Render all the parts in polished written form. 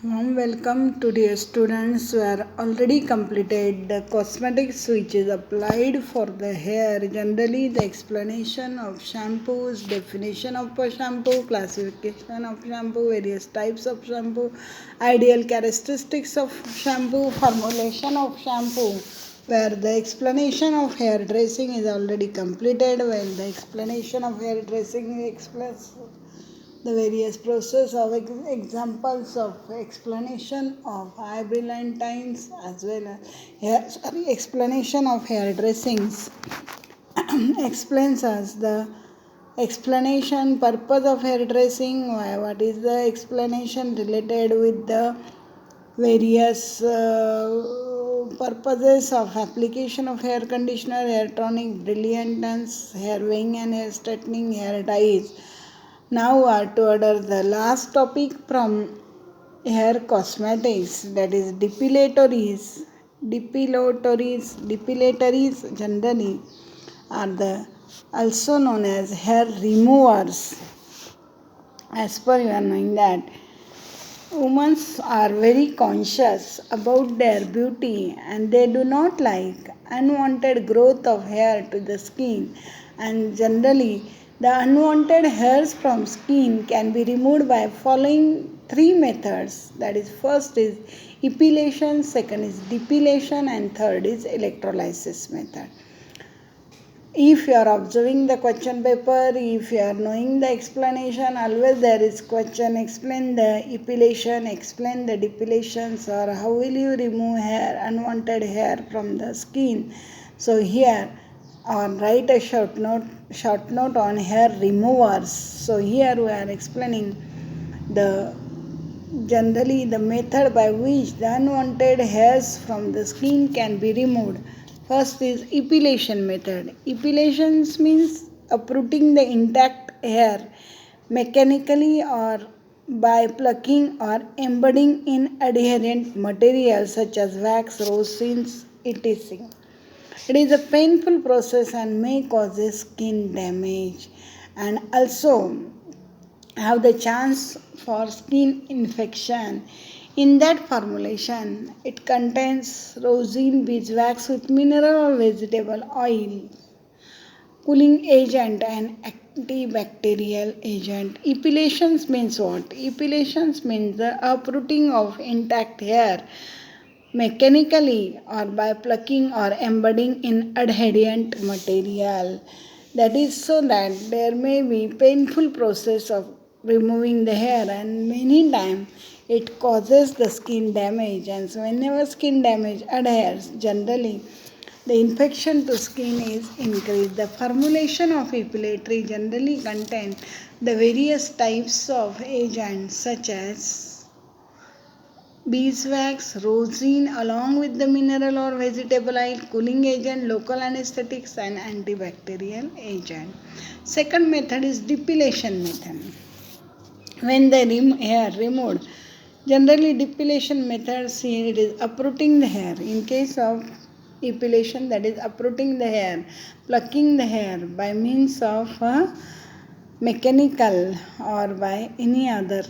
Warm welcome to dear students who are already completed the cosmetics which is applied for the hair. Generally the explanation of shampoos, definition of a shampoo, classification of shampoo, various types of shampoo, ideal characteristics of shampoo, formulation of shampoo, where the explanation of hair dressing is already completed, while the explanation of hair dressing explains the various process of examples of explanation of hybridyntines as well as explanation of hair dressings explains us the explanation purpose of hair dressing, what is the explanation related with the various purposes of application of hair conditioner, hair tonic, brilliantants, hair weighing and hair straightening, hair dyes. Now toward the last topic from hair cosmetics, that is depilatories. Depilatories generally are the also known as hair removers. As per you are knowing that women are very conscious about their beauty and they do not like unwanted growth of hair to the skin, and generally the unwanted hairs from skin can be removed by following three methods, that is first is epilation, second is depilation, and third is electrolysis method. If you are observing the question paper, if you are knowing the explanation, always there is question, explain the epilation, explain the depilations, or how will you remove hair, unwanted hair from the skin. So here, or write a short note on hair removers. So here we are explaining the generally the method by which the unwanted hairs from the skin can be removed. First is epilation method. Epilation means uprooting the intact hair mechanically or by plucking or embedding in adherent material such as wax, resins, etc. It is a painful process and may cause skin damage and also have the chance for skin infection. In that formulation, it contains rosin beeswax with mineral or vegetable oil, cooling agent and antibacterial agent. Epilations means what? Epilations means the uprooting of intact hair mechanically or by plucking or embedding in adherent material. That is so that there may be painful process of removing the hair, and many times it causes the skin damage, and so whenever skin damage adheres, generally the infection to skin is increased. The formulation of epilatory generally contain the various types of agents such as beeswax, rosin along with the mineral or vegetable oil, cooling agent, local anesthetics and antibacterial agent. Second method is depilation method. When the hair removed, generally depilation methods here it is uprooting the hair. In case of epilation, that is uprooting the hair, plucking the hair by means of mechanical or by any other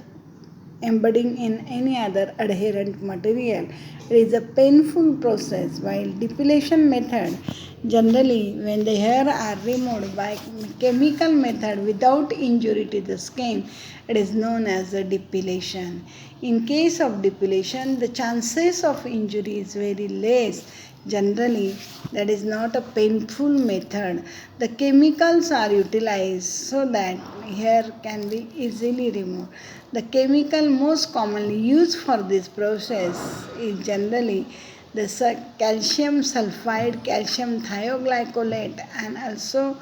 embedding in any other adherent material. It is a painful process, while depilation method generally when the hair are removed by chemical method without injury to the skin, it is known as a depilation. In case of depilation, the chances of injury is very less. Generally, that is not a painful method. The chemicals are utilized so that hair can be easily removed. The chemical most commonly used for this process is generally the calcium sulfide, calcium thioglycolate, and also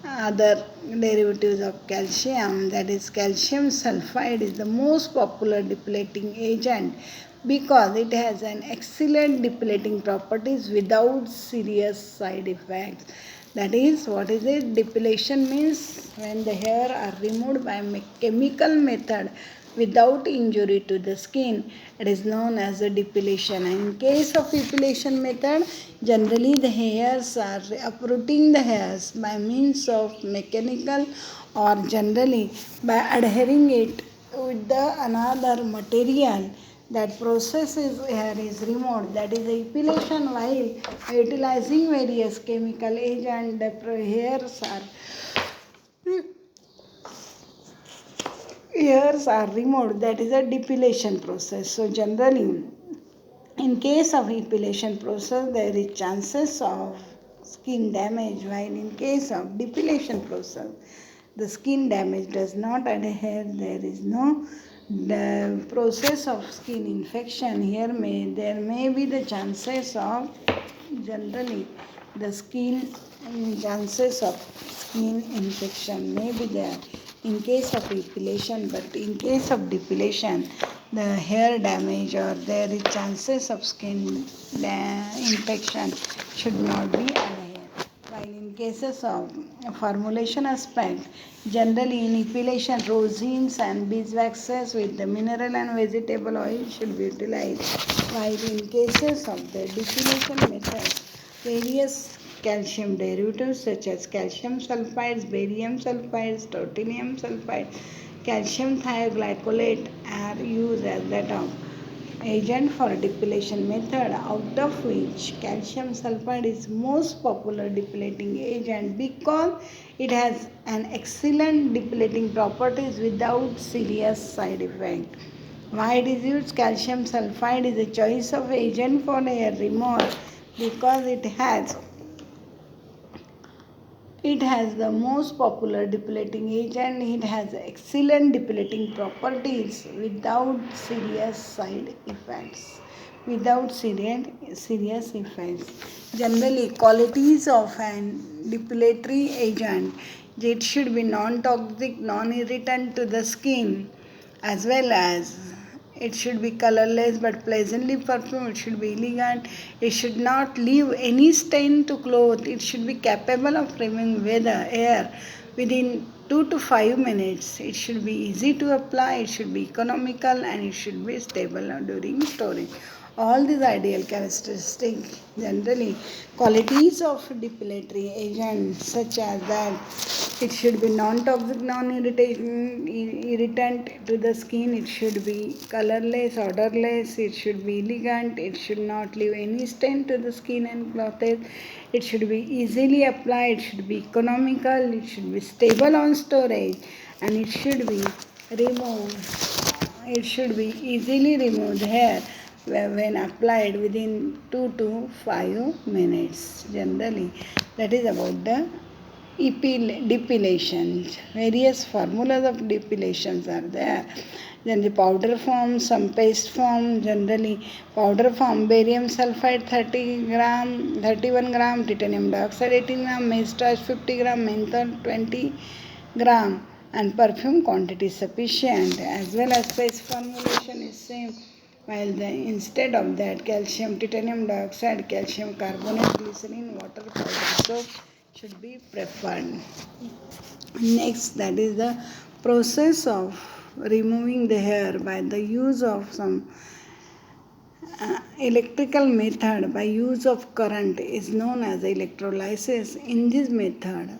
other derivatives of calcium, that is calcium sulfide is the most popular depilating agent because it has an excellent depilating properties without serious side effects. That is, what is it? Depilation means when the hair are removed by chemical method without injury to the skin, it is known as a depilation. And in case of epilation method, generally the hairs are uprooting the hairs by means of mechanical or generally by adhering it with the another material that process hair is removed, that is epilation. While utilizing various chemical agents, the hairs are removed, that is a depilation process. So generally, in case of epilation process, there is chances of skin damage, while in case of depilation process, the skin damage does not adhere. There is no the process of skin infection. There may be the chances of generally the chances of skin infection may be there in case of epilation, but in case of depilation, the hair damage or there is chances of skin infection should not be adhered. While in cases of formulation aspect, generally in epilation, rosines and beeswaxes with the mineral and vegetable oil should be utilized. While in cases of the depilation method, various calcium derivatives such as calcium sulfides, barium sulfides, tautinum sulfide, calcium thioglycolate are used as that of agent for depilation method, out of which calcium sulfide is most popular depilating agent because it has an excellent depilating properties without serious side effect. Why it is used? Calcium sulfide is a choice of agent for hair removal because it has the most popular depilating agent. It has excellent depilating properties without serious side effects. Without serious effects. Generally, qualities of an depilatory agent. It should be non-toxic, non-irritant to the skin, as well as it should be colorless but pleasantly perfumed. It should be elegant. It should not leave any stain to cloth. It should be capable of removing air within 2 to 5 minutes. It should be easy to apply. It should be economical and it should be stable during storage. All these ideal characteristics, generally qualities of depilatory agents such as that it should be non-toxic, non-irritant to the skin, it should be colorless, odorless, it should be elegant, it should not leave any stain to the skin and clothes, it should be easily applied, it should be economical, it should be stable on storage, and it should be removed. It should be easily removed hair when applied within 2 to 5 minutes. Generally, that is about the depilations. Various formulas of depilations are there. Then the powder form, some paste form. Generally, powder form, barium sulfide 30 gram, 31 gram, titanium dioxide 18 gram, maize starch 50 gram, menthol 20 gram, and perfume quantity sufficient. As well as paste formulation is same. While instead of that, calcium, titanium dioxide, calcium carbonate, glycerin, water, powder soap should be preferred. Next, that is the process of removing the hair by the use of some electrical method by use of current is known as electrolysis. In this method,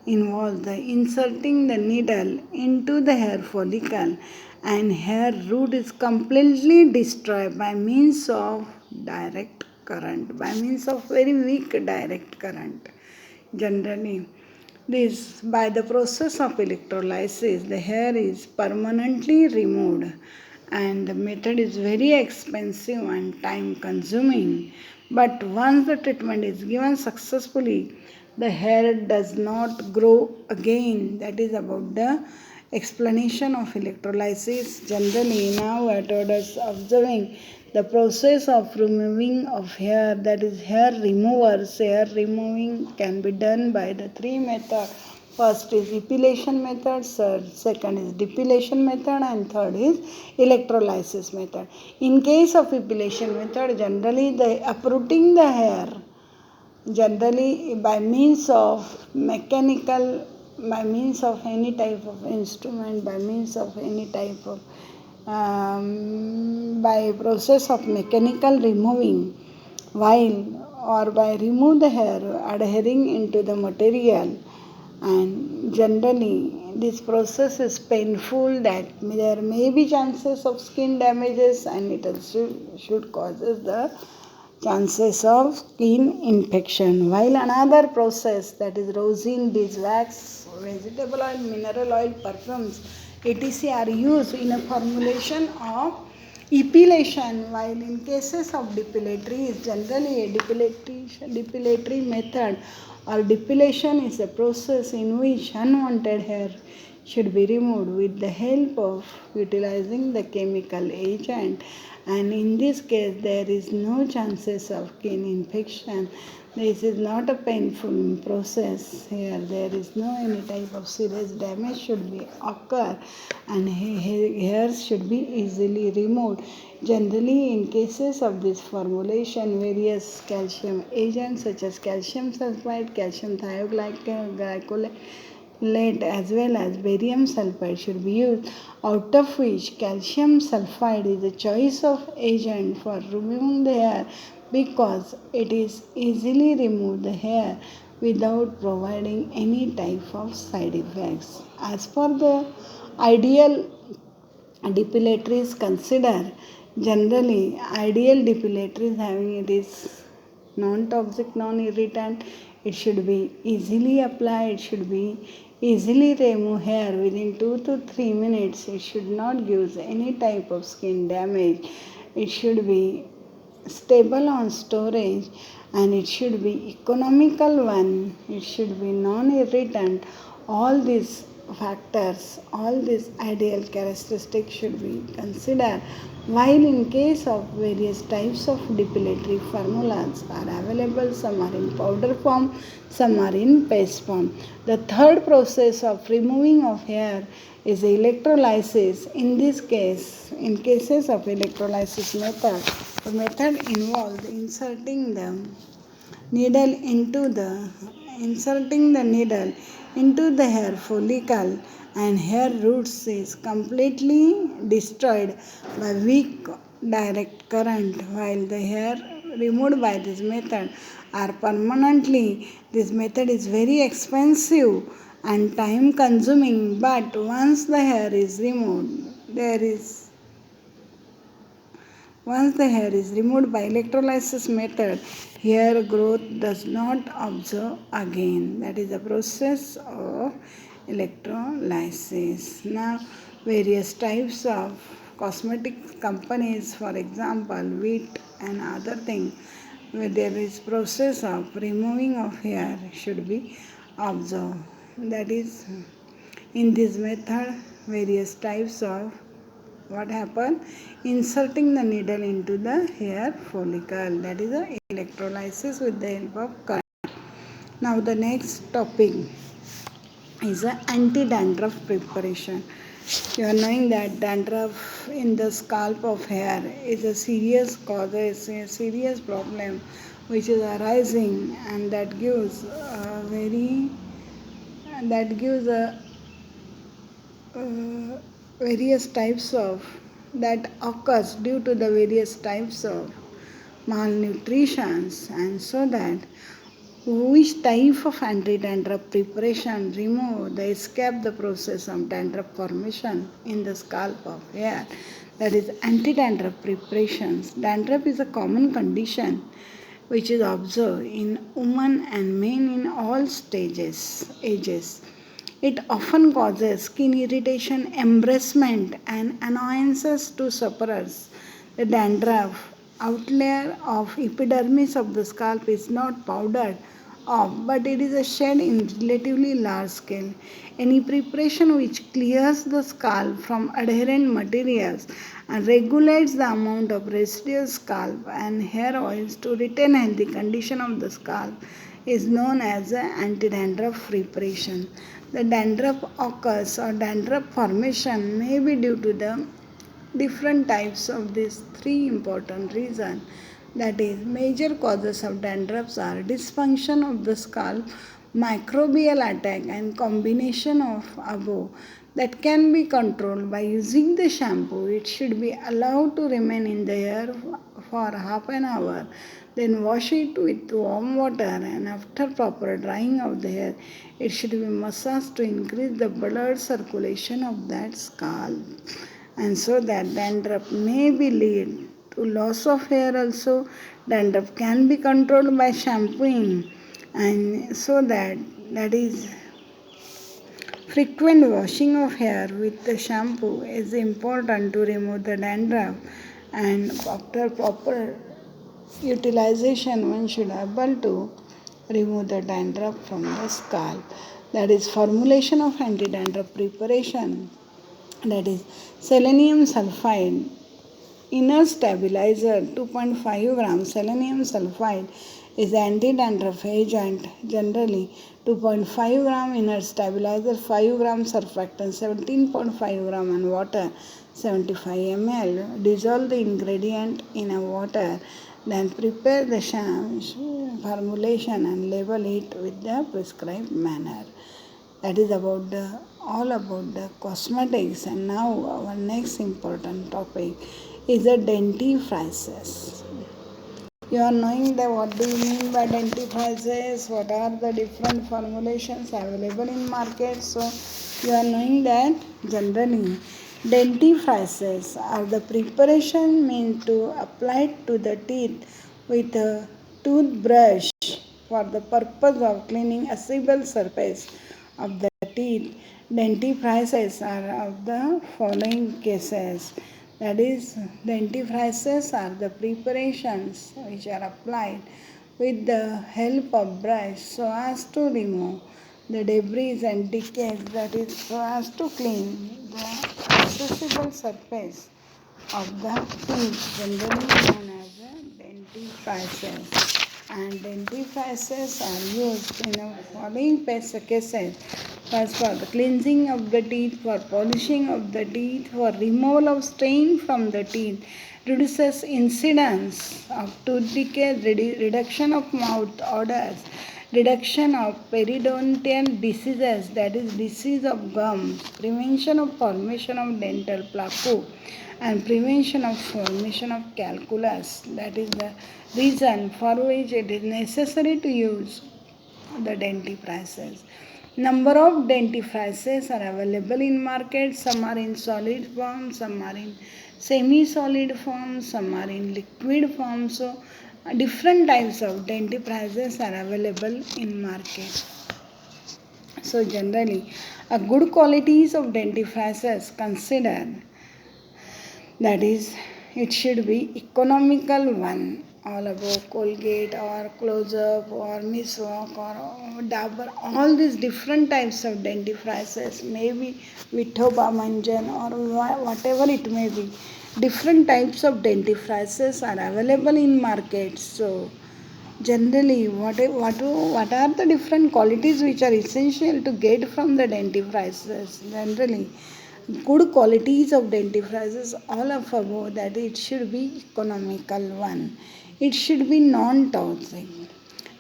involves the inserting the needle into the hair follicle and hair root is completely destroyed by means of direct current, by means of very weak direct current. Generally, this by the process of electrolysis, the hair is permanently removed and the method is very expensive and time consuming. But once the treatment is given successfully, the hair does not grow again. That is about the explanation of electrolysis. Generally, now what is observing the process of removing of hair, that is hair removers. Hair removing can be done by the three methods. First is epilation method, second is depilation method, and third is electrolysis method. In case of epilation method, generally the uprooting the hair, generally by means of mechanical, by means of any type of instrument, by means of any type of by process of mechanical removing, while or by remove the hair adhering into the material, and generally this process is painful, that there may be chances of skin damages, and it also should causes the chances of skin infection. While another process, that is rosin, beeswax, vegetable oil, mineral oil, perfumes, etc. are used in a formulation of epilation, while in cases of depilatory is generally a depilatory method, or depilation is a process in which unwanted hair should be removed with the help of utilizing the chemical agent, and in this case there is no chances of skin infection. This is not a painful process. Here there is no any type of serious damage should be occur, and hairs should be easily removed. Generally, in cases of this formulation, various calcium agents such as calcium sulfide, calcium thioglycolate, as well as barium sulfide should be used, out of which calcium sulfide is a choice of agent for removing the hair because it is easily remove the hair without providing any type of side effects. As per the ideal depilatories consider, generally ideal depilatories having it is non-toxic, non-irritant, it should be easily applied, it should be easily remove hair within 2 to 3 minutes, it should not give any type of skin damage, it should be stable on storage, and it should be economical one, it should be non-irritant. All these factors, all these ideal characteristics should be considered. While in case of various types of depilatory formulas are available, some are in powder form, some are in paste form. The third process of removing of hair is electrolysis. In this case, in cases of electrolysis method, the method involves inserting the needle into the hair follicle, and hair roots is completely destroyed by weak direct current, while the hair removed by this method are permanently. This method is very expensive and time consuming, but once the hair is removed, once the hair is removed by electrolysis method, hair growth does not observe again. That is the process of electrolysis. Now, various types of cosmetic companies, for example, wheat and other things, where there is process of removing of hair should be observed. That is, in this method, various types of what happen, inserting the needle into the hair follicle, that is the electrolysis with the help of current. Now the next topic is the anti-dandruff preparation. You are knowing that dandruff in the scalp of hair is a serious cause, a serious problem which is arising, and that gives a various types of that occurs due to the various types of malnutrition, and so that which type of anti-dandruff preparation remove the escape the process of dandruff formation in the scalp of hair, that is anti-dandruff preparations. Dandruff is a common condition which is observed in women and men in all ages. It often causes skin irritation, embarrassment, and annoyances to sufferers. The dandruff outlayer of epidermis of the scalp is not powdered off, but it is a shed in relatively large scale. Any preparation which clears the scalp from adherent materials and regulates the amount of residual scalp and hair oils to retain healthy condition of the scalp is known as an anti-dandruff preparation. The dandruff occurs or dandruff formation may be due to the different types of these three important reasons. That is, major causes of dandruffs are dysfunction of the scalp, microbial attack, and combination of above that can be controlled by using the shampoo. It should be allowed to remain in the hair for half an hour. Then wash it with warm water, and after proper drying of the hair, it should be massaged to increase the blood circulation of that scalp. And so that dandruff may be lead to loss of hair also. Dandruff can be controlled by shampooing, and so that is frequent washing of hair with the shampoo is important to remove the dandruff, and after proper utilization one should able to remove the dandruff from the scalp. That is formulation of anti-dandruff preparation, that is selenium sulfide inner stabilizer 2.5 grams. Selenium sulfide is anti-dandruff agent. Generally 2.5 gram inner stabilizer, 5 gram surfactant, 17.5 gram and water 75 ml. Dissolve the ingredient in a water. Then prepare the formulation and label it with the prescribed manner. That is about all about the cosmetics. And now our next important topic is the dentifrices. You are knowing that what do you mean by dentifrices, what are the different formulations available in market. So you are knowing that generally dentifrices are the preparation meant to apply to the teeth with a toothbrush for the purpose of cleaning accessible surface of the teeth. Dentifrices are of the following cases. That is, dentifrices are the preparations which are applied with the help of brush so as to remove the debris and decays, that is, so as to clean the accessible surface of the teeth, generally known as dentifrices. And dentifrices are used in the following cases. First, for the cleansing of the teeth, for polishing of the teeth, for removal of stain from the teeth, reduces incidence of tooth decay, reduction of mouth odors, reduction of periodontal diseases, that is disease of gums, prevention of formation of dental plaque, and prevention of formation of calculus. That is the reason for which it is necessary to use the dentifrices. Number of dentifrices are available in market. Some are in solid form, some are in semi-solid form, some are in liquid form. So different types of dentifrices are available in market. So generally, a good qualities of dentifrices consider, that is, it should be economical one. All about Colgate or Close-Up or Miswak or Dabur, all these different types of dentifrices, maybe Vithoba Manjan or whatever it may be. Different types of dentifrices are available in market. So generally, what are the different qualities which are essential to get from the dentifrices? Generally, good qualities of dentifrices, all of above, that it should be economical one. It should be non-toxic.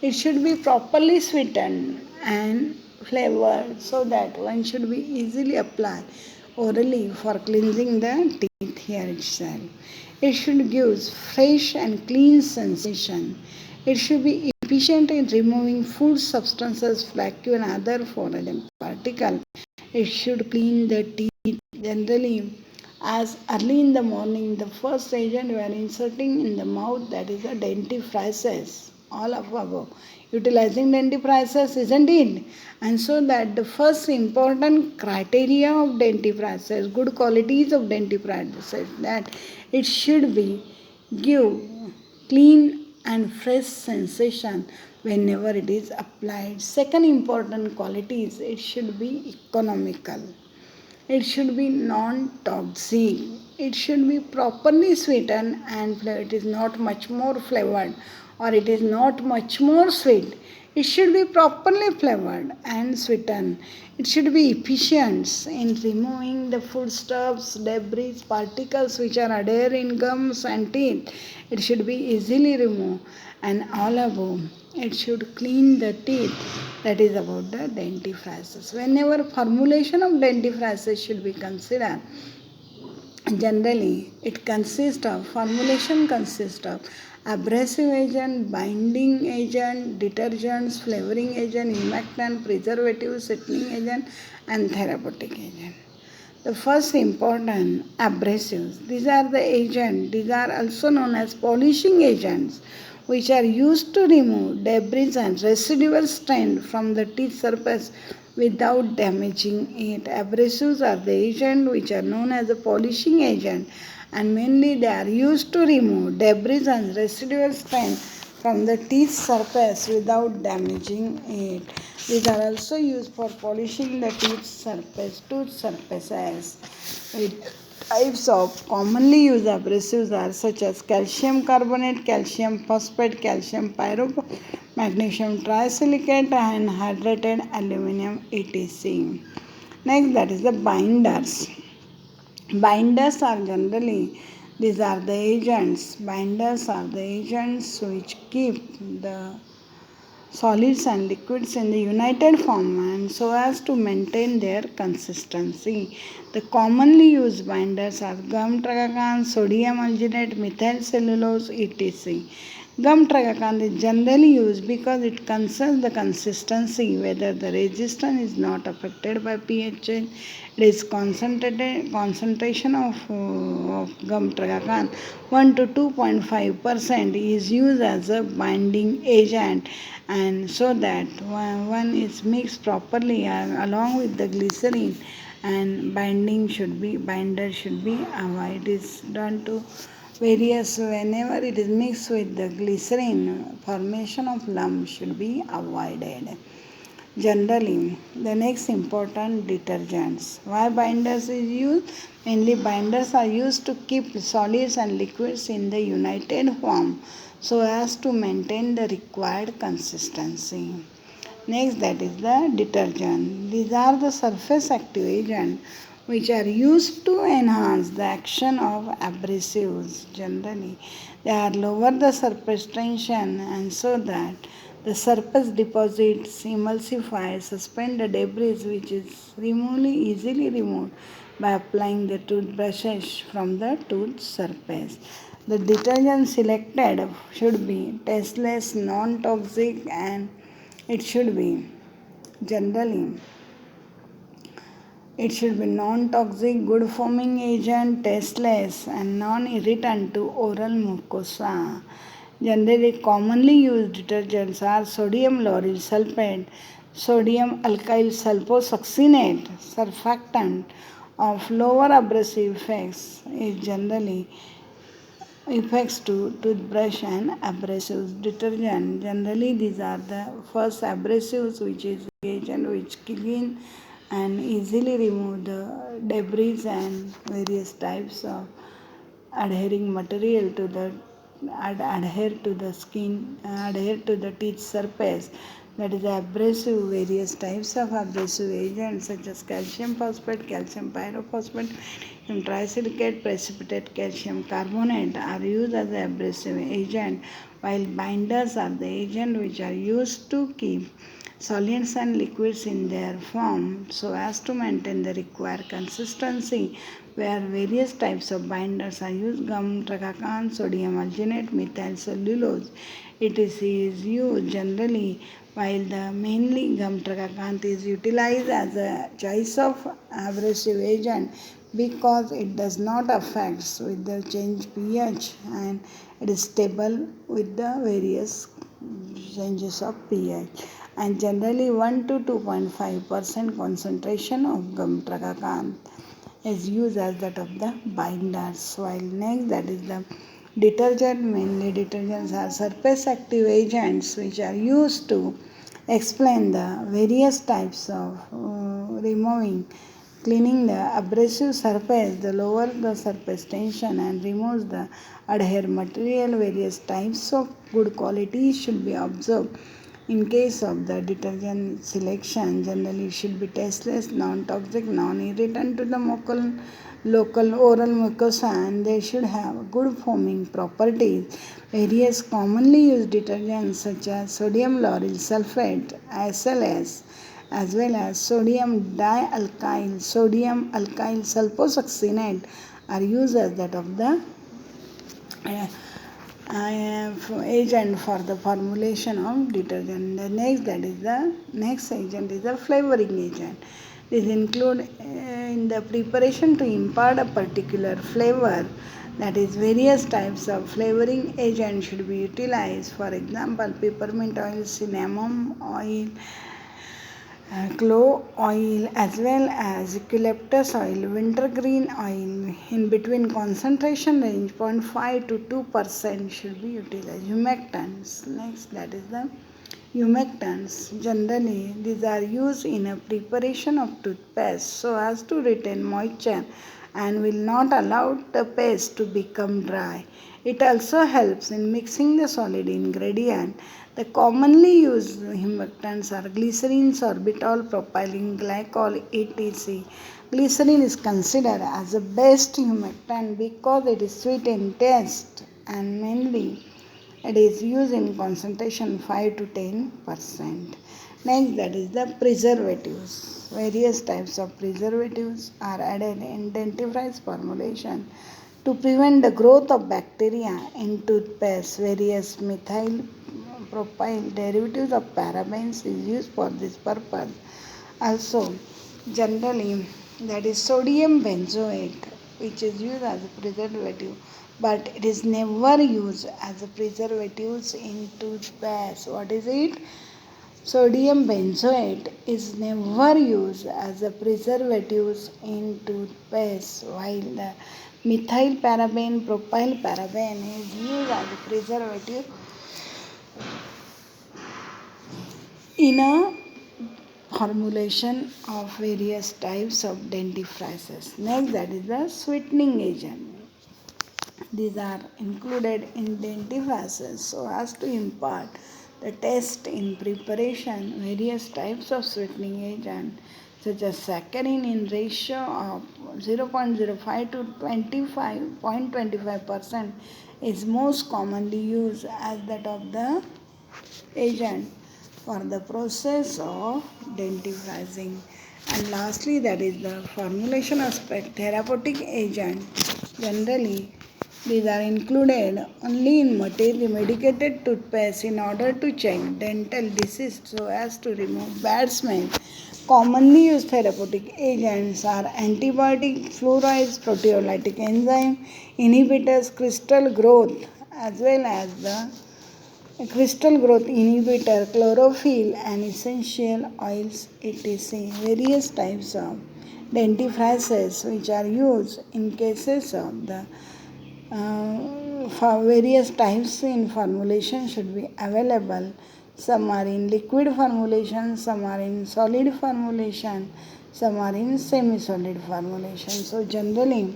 It should be properly sweetened and flavored so that one should be easily applied orally for cleansing the teeth here itself. It should give fresh and clean sensation. It should be efficient in removing food substances, plaque and other foreign particles. It should clean the teeth generally as early in the morning. The first agent we are inserting in the mouth, that is the dentifrices, all of above. Utilizing dentifrices, isn't it? And so that the first important criteria of dentifrices, good qualities of dentifrices, that it should be give clean and fresh sensation whenever it is applied. Second important quality is it should be economical. It should be non-toxic. It should be properly sweetened and it is not much more flavored or it is not much more sweet. It should be properly flavored and sweetened. It should be efficient in removing the foodstuffs, debris, particles which are adhere in gums and teeth. It should be easily removed, and all above, it should clean the teeth. That is about the dentifrices. Whenever formulation of dentifrices should be considered, Generally, it consists of formulation consists of abrasive agent, binding agent, detergents, flavoring agent, humectant, preservative, settling agent, and therapeutic agent. The first important abrasives. These are the agents. These are also known as polishing agents, which are used to remove debris and residual stain from the teeth surface without damaging it. Abrasives are the agent which are known as a polishing agent, and mainly they are used to remove debris and residual stain from the teeth surface without damaging it. These are also used for polishing the tooth surfaces. Types of commonly used abrasives are such as calcium carbonate, calcium phosphate, calcium pyrophosphate, magnesium trisilicate, and hydrated aluminum etc. Next, that is the binders. Binders are generally, these are the agents. Binders are the agents which keep the solids and liquids in the united form and so as to maintain their consistency. The commonly used binders are gum tragacan, sodium alginate, methyl cellulose, etc. Gum tragacan is generally used because it concerns the consistency whether the resistance is not affected by pH change. It is concentration of gum tragacan 1 to 2.5% is used as a binding agent, and so that one is mixed properly along with the glycerin, and binder should be avoided. It is done to various whenever it is mixed with the glycerin, formation of lump should be avoided. Generally, the next important detergents. Why binders is used? Mainly binders are used to keep solids and liquids in the united form so as to maintain the required consistency. Next, that is the detergent. These are the surface active agents which are used to enhance the action of abrasives. Generally, they are lower the surface tension and so that the surface deposits emulsify, suspend the debris which is easily removed by applying the toothbrushes from the tooth surface. The detergent selected should be tasteless, non-toxic, and it should be generally it should be non-toxic, good foaming agent, tasteless, and non-irritant to oral mucosa. Generally, commonly used detergents are sodium lauryl sulfate, sodium alkyl sulfosuccinate, surfactant of lower abrasive effects is generally effects to toothbrush and abrasives. Detergent, generally these are the first abrasives which is agent which clean and easily remove the debris and various types of adhering material to the adhere to the skin, adhere to the teeth surface. That is abrasive. Various types of abrasive agents such as calcium phosphate, calcium pyrophosphate, and trisilicate, precipitate calcium carbonate are used as abrasive agent, while binders are the agent which are used to keep solids and liquids in their form so as to maintain the required consistency, where various types of binders are used: gum tragacan, sodium alginate, methyl cellulose. It is used generally, while the mainly gum tragacan is utilized as a choice of abrasive agent because it does not affect with the change pH and it is stable with the various changes of pH, and generally 1 to 2.5% concentration of gum tragacan is used as that of the binders. While next, that is the detergent. Mainly detergents are surface active agents which are used to explain the various types of removing cleaning the abrasive surface, the lower the surface tension and removes the adhere material. Various types of good quality should be observed. In case of the detergent selection, generally it should be tasteless, non-toxic, non-irritant to the local oral mucosa, and they should have good foaming properties. Various commonly used detergents such as sodium lauryl sulfate, SLS, as well as sodium dialkyl, sodium alkyl sulfosuccinate are used as that of the agent for the formulation of detergent. The next agent is the flavoring agent. These include in the preparation to impart a particular flavor, that is various types of flavoring agents should be utilized. For example, peppermint oil, cinnamon oil, clove oil, as well as eucalyptus oil, wintergreen oil. In between concentration range 0.5 to 2% should be utilized. Humectants. Next, that is the humectants. Generally, these are used in a preparation of toothpaste so as to retain moisture and will not allow the paste to become dry. It also helps in mixing the solid ingredient. The commonly used humectants are glycerin, sorbitol, propylene glycol, etc. Glycerin is considered as the best humectant because it is sweet in taste and mainly it is used in concentration 5 to 10%. Next, that is the preservatives. Various types of preservatives are added in dentifrice formulation to prevent the growth of bacteria in toothpaste. Various methyl propyl derivatives of parabens is used for this purpose. Also, generally, that is sodium benzoate, which is used as a preservative, but it is never used as a preservatives in toothpaste. What is it? Sodium benzoate is never used as a preservatives in toothpaste, while the methyl paraben, propyl paraben is used as a preservative in a formulation of various types of dentifrices. Next, that is the sweetening agent. These are included in dentifrices so as to impart the taste in preparation. Various types of sweetening agent such as saccharin in ratio of 0.05 to 25.25% is most commonly used as that of the agent for the process of dentifrice. And lastly, that is the formulation aspect. Therapeutic agent, generally these are included only in medicated toothpaste in order to check dental disease so as to remove bad smell. Commonly used therapeutic agents are antibiotic, fluorides, proteolytic enzyme, inhibitors, crystal growth, as well as the crystal growth inhibitor, chlorophyll, and essential oils, etc. Various types of dentifrices which are used in cases of the for various types in formulation should be available. Some are in liquid formulation, some are in solid formulation, some are in semi-solid formulation. So generally,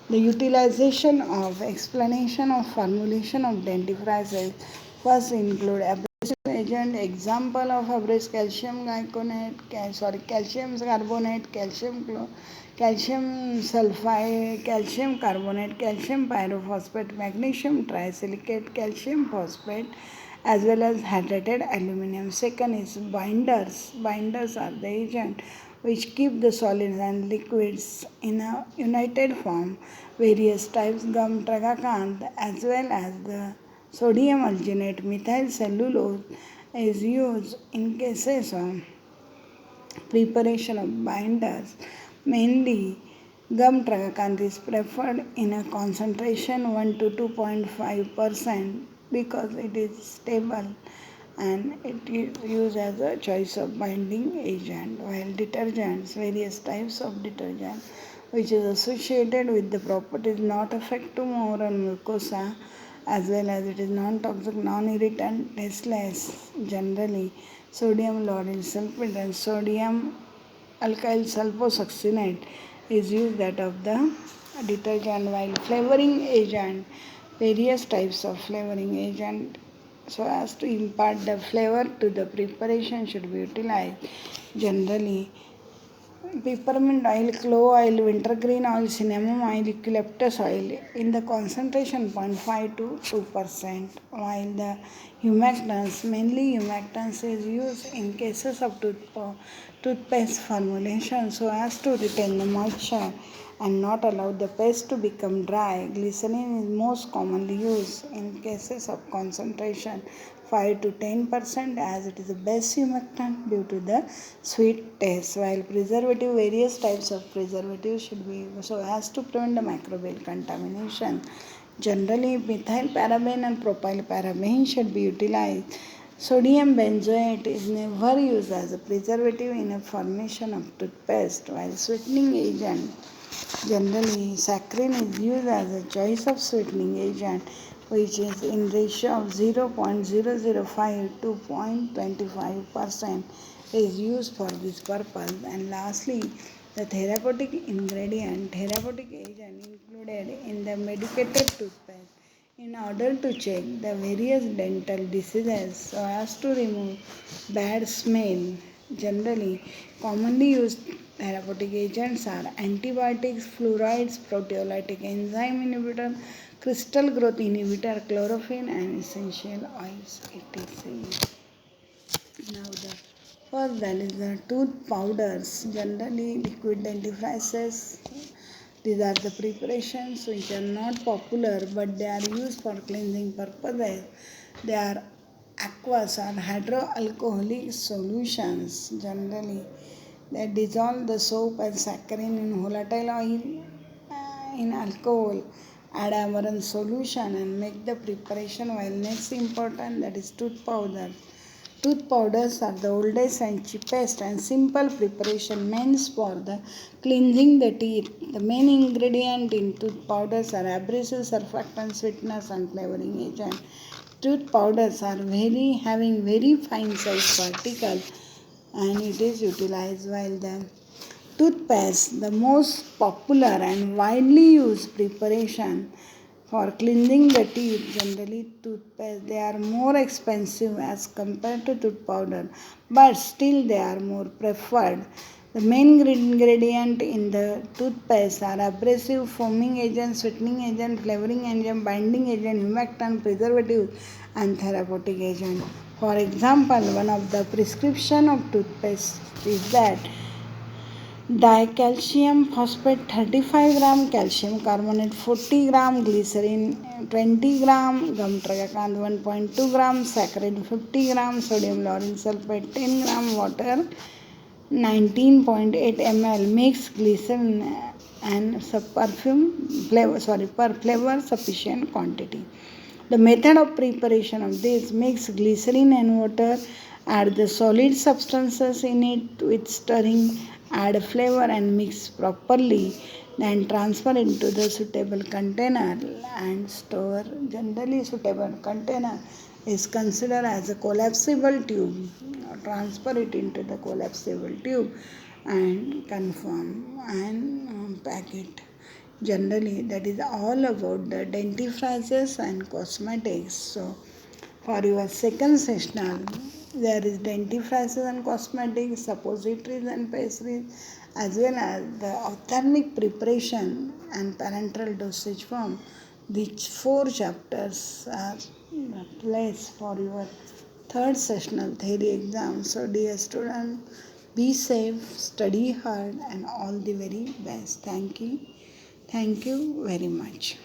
the utilization of explanation of formulation of dentifrices first include abrasive agent. Example of abrasive calcium calcium carbonate, calcium sulfide, calcium carbonate, calcium pyrophosphate, magnesium trisilicate, calcium phosphate, as well as hydrated aluminum. Second is binders. Binders are the agent which keep the solids and liquids in a united form. Various types, gum tragacanth, as well as the sodium alginate, methyl cellulose is used in cases of preparation of binders. Mainly, gum tragacanth is preferred in a concentration 1 to 2.5% because it is stable and it is used as a choice of binding agent. While detergents, various types of detergent which is associated with the properties not affect to oral mucosa, as well as it is non-toxic, non-irritant, tasteless. Generally, sodium lauryl sulfate and sodium alkyl sulfosuccinate is used that of the detergent. While flavoring agent, various types of flavoring agent so as to impart the flavor to the preparation should be utilized. Generally, peppermint oil, clove oil, wintergreen oil, cinnamon oil, eucalyptus oil in the concentration 0.5 to 2%, while the humectants, mainly humectants is used in cases of toothpaste formulation so as to retain the moisture and not allow the paste to become dry. Glycerin is most commonly used in cases of concentration 5 to 10% as it is the best humectant due to the sweet taste. While preservative, various types of preservatives should be used so as to prevent the microbial contamination. Generally, methyl paraben and propyl paraben should be utilized. Sodium benzoate is never used as a preservative in a formation of toothpaste, while sweetening agent, generally saccharin is used as a choice of sweetening agent, which is in ratio of 0.005 to 0.25% is used for this purpose. And lastly, the therapeutic therapeutic agent included in the medicated toothpaste in order to check the various dental diseases so as to remove bad smell. Generally, commonly used therapeutic agents are antibiotics, fluorides, proteolytic enzyme inhibitor, crystal growth inhibitor, chlorophene, and essential oils, etc. Now the first that is the tooth powders, generally liquid dentifrices. These are the preparations which are not popular but they are used for cleansing purposes. They are aqueous or hydroalcoholic solutions. Generally, they dissolve the soap and saccharin in volatile oil in alcohol, add amaranth solution and make the preparation. While next important that is tooth powder. Tooth powders are the oldest and cheapest and simple preparation meant for the cleansing the teeth. The main ingredient in tooth powders are abrasive, surfactant, sweeteners, and flavoring agent. Tooth powders are having very fine size particles and it is utilized while the toothpaste, the most popular and widely used preparation for cleansing the teeth, generally toothpaste, they are more expensive as compared to tooth powder, but still they are more preferred. The main ingredient in the toothpaste are abrasive, foaming agent, sweetening agent, flavoring agent, binding agent, humectant, preservative, and therapeutic agent. For example, one of the prescription of toothpaste is that dicalcium phosphate 35 gram, calcium carbonate 40 gram, glycerin 20 gram, gum tragacanth 1.2 gram, saccharin 50 gram, sodium lauryl sulfate 10 gram, water 19.8 ml. Mix glycerin and per flavor sufficient quantity. The method of preparation of this: mix glycerin and water, add the solid substances in it with stirring, add flavor and mix properly, then transfer into the suitable container and store. Generally, suitable container is considered as a collapsible tube. Transfer it into the collapsible tube and confirm and pack it. Generally, that is all about the dentifrices and cosmetics. So, for your second sessional, there is dentifrices and cosmetics, suppositories and pastries, as well as the ophthalmic preparation and parenteral dosage form. These four chapters are placed for your third sessional theory exam. So, dear student, be safe, study hard, and all the very best. Thank you. Thank you very much.